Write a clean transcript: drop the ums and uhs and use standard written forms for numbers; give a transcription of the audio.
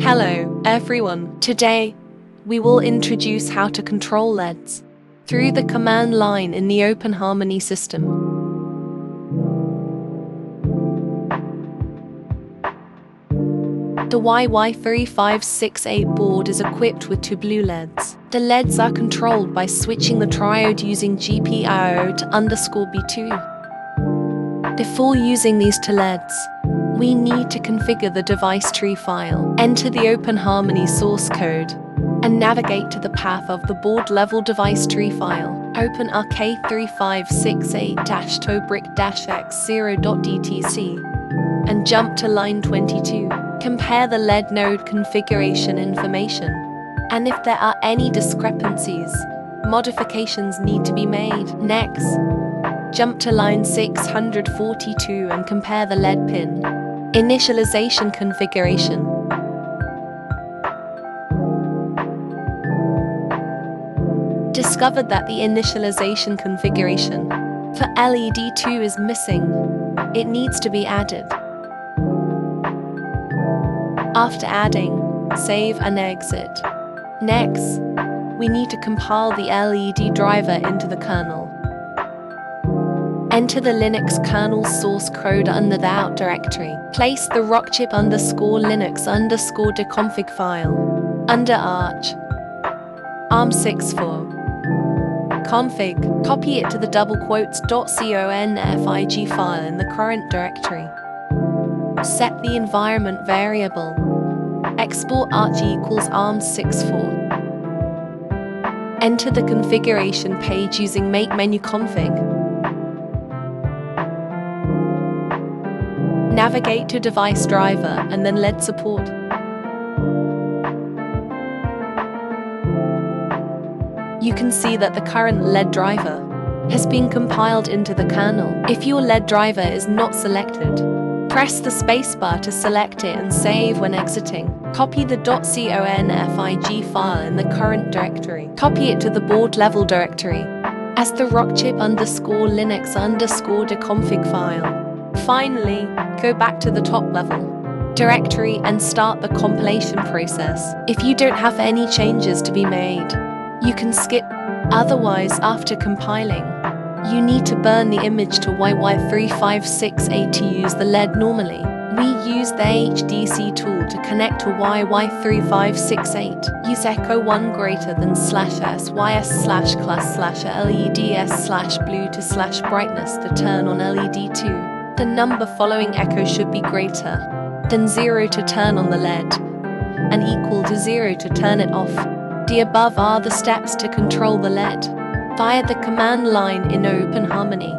Hello, everyone. Today, we will introduce how to control LEDs through the command line in the OpenHarmony system. The YY3568 board is equipped with two blue LEDs. The LEDs are controlled by switching the triode using GPIO_B2. Before using these two LEDs, we need to configure the device tree file, enter the OpenHarmony source code, and navigate to the path of the board-level device tree file. Open YY3568-tobrick-x0.dtc and jump to line 22. Compare the LED node configuration information, and if there are any discrepancies, modifications need to be made. Next, jump to line 642 and compare the LED pin initialization configuration. Discovered that the initialization configuration for LED2 is missing. It needs to be added. After adding, save and exit. Next, we need to compile the LED driver into the kernel. Enter the Linux kernel source code under the out directory. Place the rockchip_linux_deconfig file under arch arm64 config. Copy it to the ""config" file in the current directory. Set the environment variable. Export arch equals arm64. Enter the configuration page using make menu config. Navigate to device driver and then LED support. You can see that the current LED driver has been compiled into the kernel. If your LED driver is not selected, press the spacebar to select it and save when exiting. Copy the .config file in the current directory. Copy it to the board level directory as the rockchip_linux_deconfig file. Finally, go back to the top level directory and start the compilation process. If you don't have any changes to be made, you can skip. Otherwise, after compiling, you need to burn the image to YY3568 to use the LED normally. We use the HDC tool to connect to YY3568. Use echo1 greater than /s/class/LEDs/blue to /brightness to turn on LED2. The number following echo should be greater than 0 to turn on the LED, and equal to 0 to turn it off. The above are the steps to control the LED via the command line in OpenHarmony.